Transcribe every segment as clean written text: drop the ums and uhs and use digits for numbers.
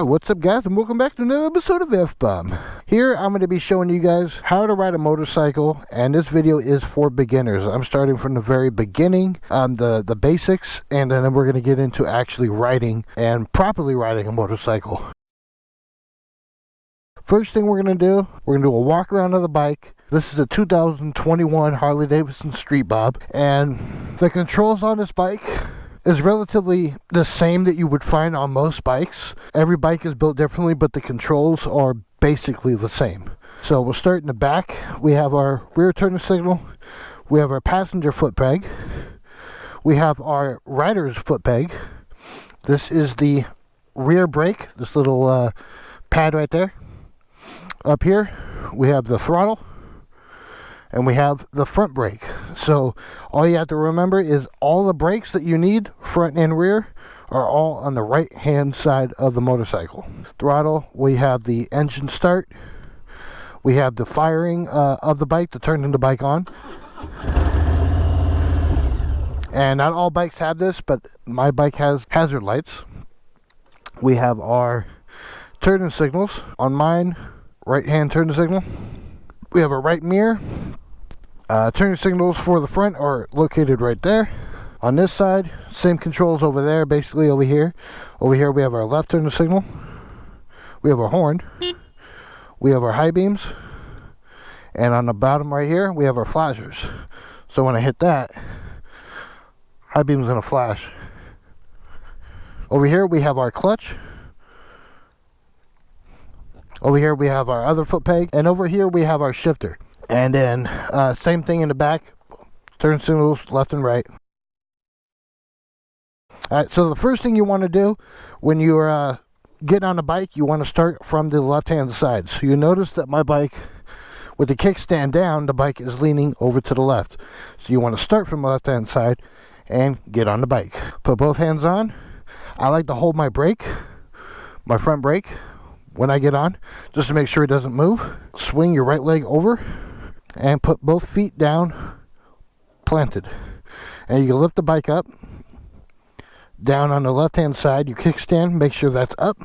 What's up, guys, and welcome back to another episode of FBOMB. Here I'm going to be showing you guys how to ride a motorcycle, and this video is for beginners. I'm starting from the very beginning, the basics, and then we're going to get into actually riding and properly riding a motorcycle. First thing we're going to do, we're going to do a walk around of the bike. This is a 2021 Harley-Davidson STREETBOB, and the controls on this bike is relatively the same that you would find on most bikes. Every bike is built differently, but the controls are basically the same. So we'll start in the back. We have our rear turn signal. We have our passenger foot peg. We have our rider's foot peg. This is the rear brake, this little pad right there. Up here, we have the throttle. And we have the front brake. So all you have to remember is all the brakes that you need, front and rear, are all on the right hand side of the motorcycle. Throttle, we have the engine start. We have the firing of the bike to turn the bike on. And not all bikes have this, but my bike has hazard lights. We have our turn signals. On mine, right hand turn signal. We have a right mirror. Turn signals for the front are located right there. On this side, same controls over there, basically over here. Over here we have our left turn signal. We have our horn. We have our high beams. And on the bottom right here, we have our flashers. So when I hit that, high beam's gonna flash. Over here we have our clutch. Over here we have our other foot peg. And over here we have our shifter. And then same thing in the back, turn signals left and right. Alright, so the first thing you want to do when you're getting on a bike, you want to start from the left hand side. So you notice that my bike, with the kickstand down, the bike is leaning over to the left. So you want to start from the left hand side and get on the bike. Put both hands on. I like to hold my brake, my front brake, when I get on, just to make sure it doesn't move. Swing your right leg over and put both feet down, planted. And you can lift the bike up. Down on the left hand side, you kickstand, make sure that's up.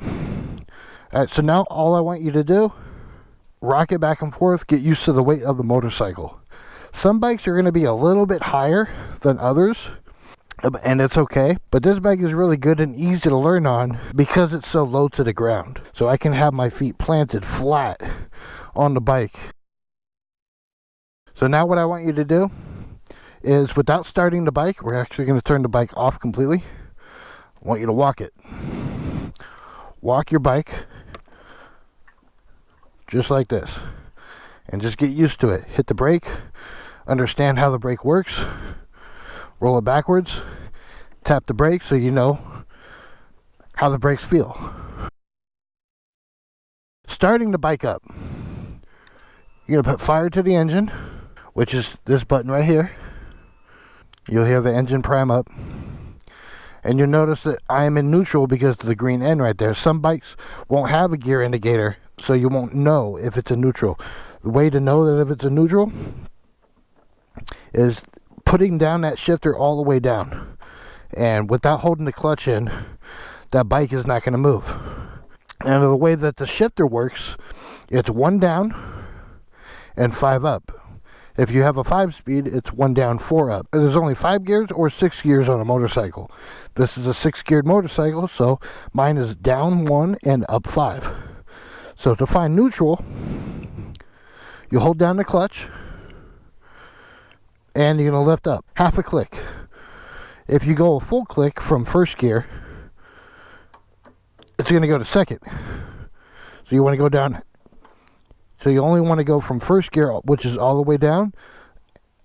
Alright, so now all I want you to do, rock it back and forth, get used to the weight of the motorcycle. Some bikes are going to be a little bit higher than others, and it's okay, but this bike is really good and easy to learn on because it's so low to the ground. So I can have my feet planted flat on the bike. So now what I want you to do is, without starting the bike, we're actually going to turn the bike off completely. I want you to walk it. Walk your bike just like this. And just get used to it. Hit the brake. Understand how the brake works. Roll it backwards. Tap the brake so you know how the brakes feel. Starting the bike up. You're going to put fire to the engine, which is this button right here. You'll hear the engine prime up. And you'll notice that I am in neutral because of the green end right there. Some bikes won't have a gear indicator, so you won't know if it's a neutral. The way to know that if it's a neutral is putting down that shifter all the way down. And without holding the clutch in, that bike is not going to move. And the way that the shifter works, it's 1 down and 5 up. If you have a 5-speed, it's 1 down, 4 up. There's only 5 gears or 6 gears on a motorcycle. This is a 6-geared motorcycle, so mine is down 1 and up 5. So to find neutral, you hold down the clutch and you're going to lift up half a click. If you go a full click from first gear, it's going to go to second. So you want to go down. So you only want to go from first gear, which is all the way down,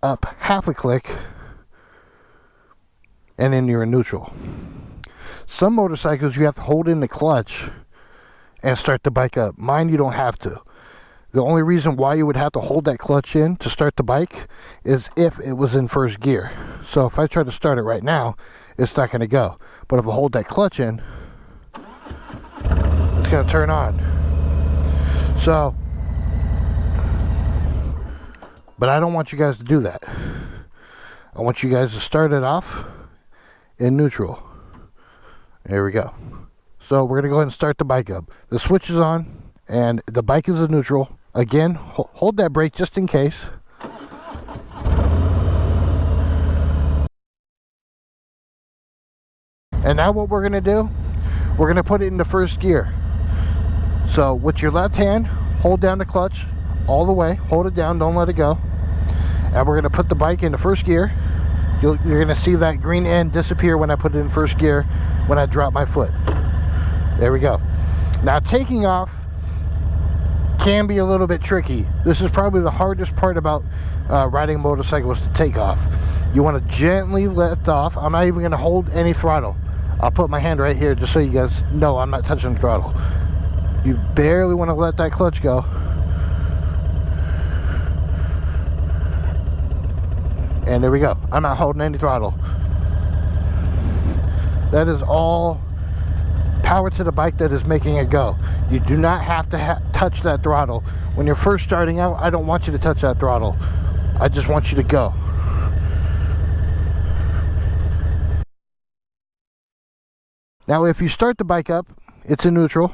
up half a click, and then you're in neutral. Some motorcycles you have to hold in the clutch and start the bike up. Mine you don't have to. The only reason why you would have to hold that clutch in to start the bike is if it was in first gear. So if I try to start it right now, it's not going to go. But if I hold that clutch in, it's going to turn on. So, but I don't want you guys to do that. I want you guys to start it off in neutral. There we go. So we're going to go ahead and start the bike up. The switch is on and the bike is in neutral. Again, hold that brake just in case. And now what we're going to do, we're going to put it into first gear. So with your left hand, hold down the clutch all the way. Hold it down, don't let it go. And we're going to put the bike into first gear. You're going to see that green end disappear when I put it in first gear, when I drop my foot. There we go. Now taking off can be a little bit tricky. This is probably the hardest part about riding a motorcycle, is to take off. You want to gently lift off. I'm not even going to hold any throttle. I'll put my hand right here just so you guys know I'm not touching the throttle. You barely want to let that clutch go. And there we go. I'm not holding any throttle. That is all power to the bike that is making it go. You do not have to touch that throttle. When you're first starting out, I don't want you to touch that throttle. I just want you to go. Now if you start the bike up, it's in neutral.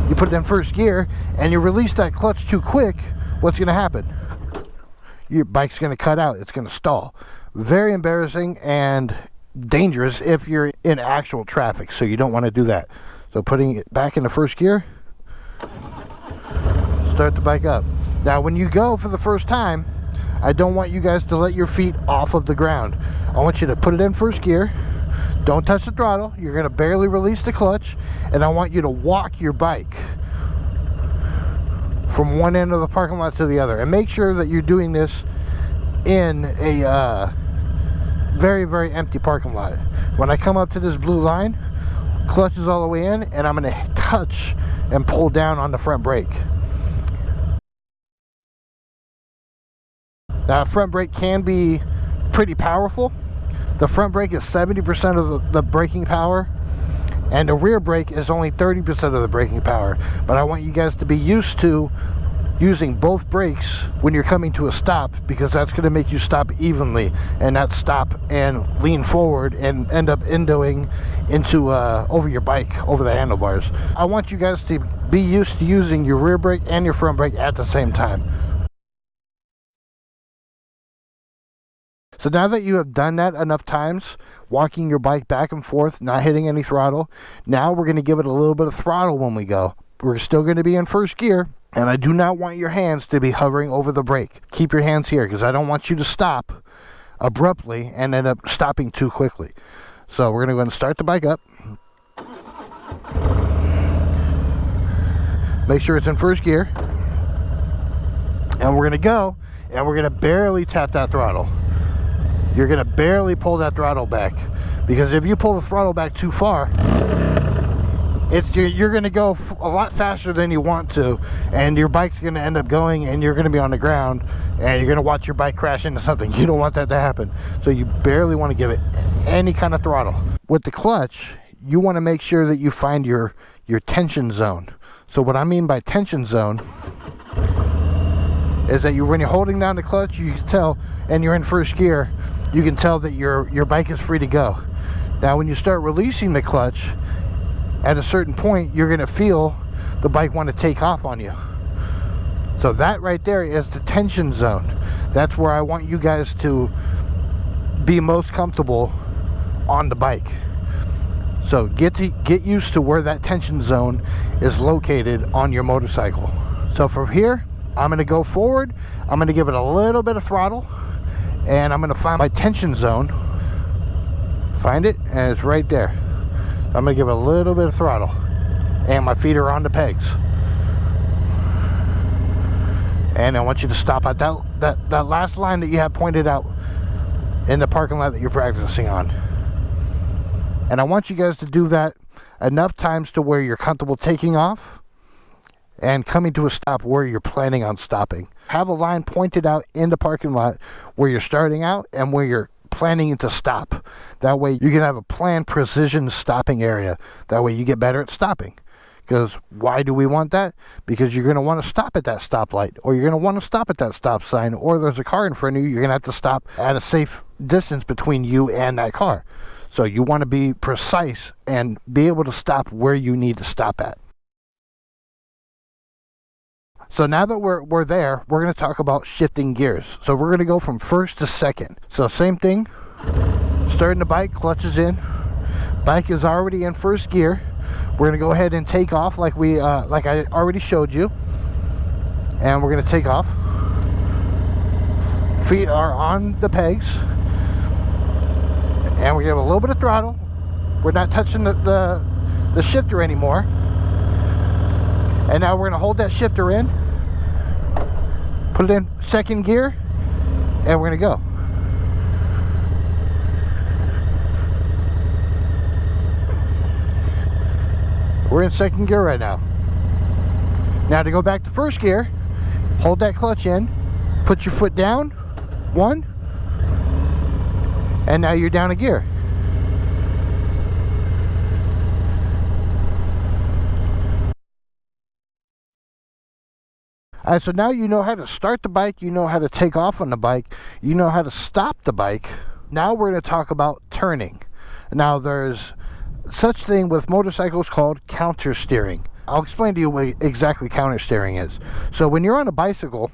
You put it in first gear and you release that clutch too quick, what's going to happen? Your bike's going to cut out. It's going to stall. Very embarrassing and dangerous if you're in actual traffic, so you don't want to do that. So putting it back into first gear, start the bike up. Now when you go for the first time, I don't want you guys to let your feet off of the ground. I want you to put it in first gear. Don't touch the throttle. You're going to barely release the clutch, and I want you to walk your bike from one end of the parking lot to the other, and make sure that you're doing this in a very, very empty parking lot. When I come up to this blue line, clutch is all the way in, and I'm going to touch and pull down on the front brake. Now, front brake can be pretty powerful. The front brake is 70% of the braking power, and the rear brake is only 30% of the braking power. But I want you guys to be used to using both brakes when you're coming to a stop, because that's going to make you stop evenly and not stop and lean forward and end up endoing into over your bike, over the handlebars. I want you guys to be used to using your rear brake and your front brake at the same time. So now that you have done that enough times, walking your bike back and forth, not hitting any throttle, now we're going to give it a little bit of throttle when we go. We're still going to be in first gear, and I do not want your hands to be hovering over the brake. Keep your hands here, because I don't want you to stop abruptly and end up stopping too quickly. So we're going to go ahead and start the bike up. Make sure it's in first gear. And we're going to go, and we're going to barely tap that throttle. You're going to barely pull that throttle back, because if you pull the throttle back too far, you're going to go a lot faster than you want to, and your bike's going to end up going, and you're going to be on the ground, and you're going to watch your bike crash into something. You don't want that to happen. So you barely want to give it any kind of throttle. With the clutch, you want to make sure that you find your tension zone. So what I mean by tension zone is that when you're holding down the clutch, you can tell, and you're in first gear, you can tell that your bike is free to go. Now when you start releasing the clutch, at a certain point, you're going to feel the bike want to take off on you. So that right there is the tension zone. That's where I want you guys to be most comfortable on the bike. So get used to where that tension zone is located on your motorcycle. So from here, I'm going to go forward. I'm going to give it a little bit of throttle, and I'm going to find my tension zone. Find it, and it's right there. I'm going to give it a little bit of throttle, and my feet are on the pegs. And I want you to stop at that last line that you have pointed out in the parking lot that you're practicing on. And I want you guys to do that enough times to where you're comfortable taking off and coming to a stop where you're planning on stopping. Have a line pointed out in the parking lot where you're starting out and where you're planning to stop. That way you can have a planned precision stopping area. That way you get better at stopping. Because why do we want that? Because you're going to want to stop at that stoplight, or you're going to want to stop at that stop sign, or there's a car in front of you, you're going to have to stop at a safe distance between you and that car. So you want to be precise and be able to stop where you need to stop at. So now that we're there, we're going to talk about shifting gears. So we're going to go from first to second. So same thing, starting the bike, clutch is in. Bike is already in first gear. We're going to go ahead and take off like I already showed you. And we're going to take off. Feet are on the pegs. And we have a little bit of throttle. We're not touching the shifter anymore. And now we're going to hold that shifter in. Put it in second gear. And we're going to go. We're in second gear right now. Now to go back to first gear, hold that clutch in, put your foot down, 1, and now you're down a gear. Alright, so now you know how to start the bike, you know how to take off on the bike, you know how to stop the bike. Now we're going to talk about turning. Now there's such thing with motorcycles called counter steering. I'll explain to you what exactly counter steering is. So when you're on a bicycle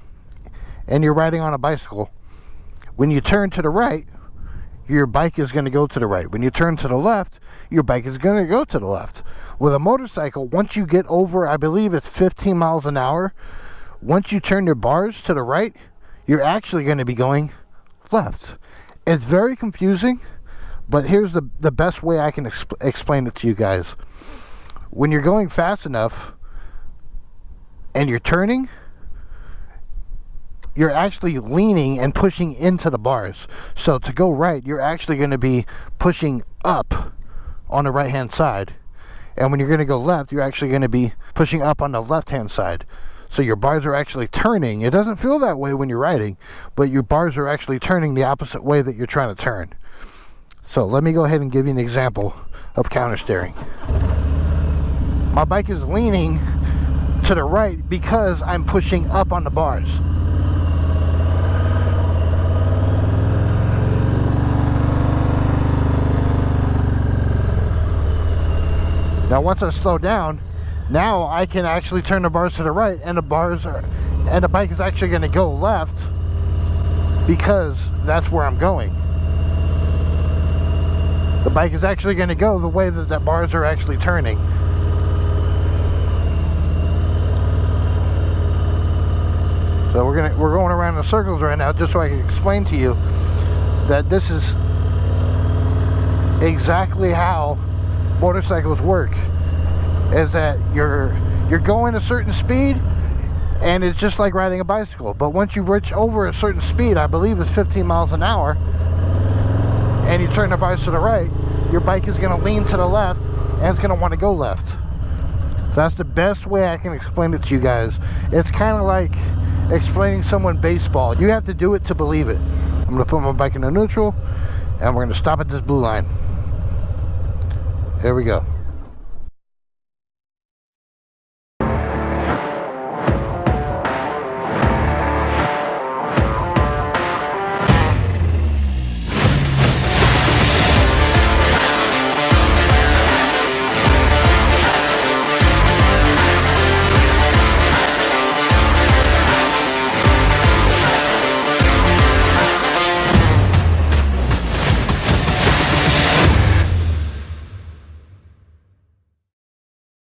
and you're riding on a bicycle, when you turn to the right, your bike is going to go to the right. When you turn to the left, your bike is going to go to the left. With a motorcycle, once you get over, I believe it's 15 miles an hour, once you turn your bars to the right, you're actually going to be going left. It's very confusing, but here's the best way I can explain it to you guys. When you're going fast enough and you're turning, you're actually leaning and pushing into the bars. So to go right, you're actually going to be pushing up on the right hand side. And when you're going to go left, you're actually going to be pushing up on the left hand side. So your bars are actually turning. It doesn't feel that way when you're riding, but your bars are actually turning the opposite way that you're trying to turn. So let me go ahead and give you an example of counter steering. My bike is leaning to the right because I'm pushing up on the bars. Now once I slow down, now I can actually turn the bars to the right, and the bike is actually going to go left because that's where I'm going. The bike is actually going to go the way that the bars are actually turning. So we're going around in circles right now just so I can explain to you that this is exactly how motorcycles work. Is that you're going a certain speed, and it's just like riding a bicycle. But once you reach over a certain speed, I believe it's 15 miles an hour, and you turn the bars to the right, your bike is going to lean to the left, and it's going to want to go left. So that's the best way I can explain it to you guys. It's kind of like explaining someone baseball. You have to do it to believe it. I'm going to put my bike into neutral, and we're going to stop at this blue line. There we go.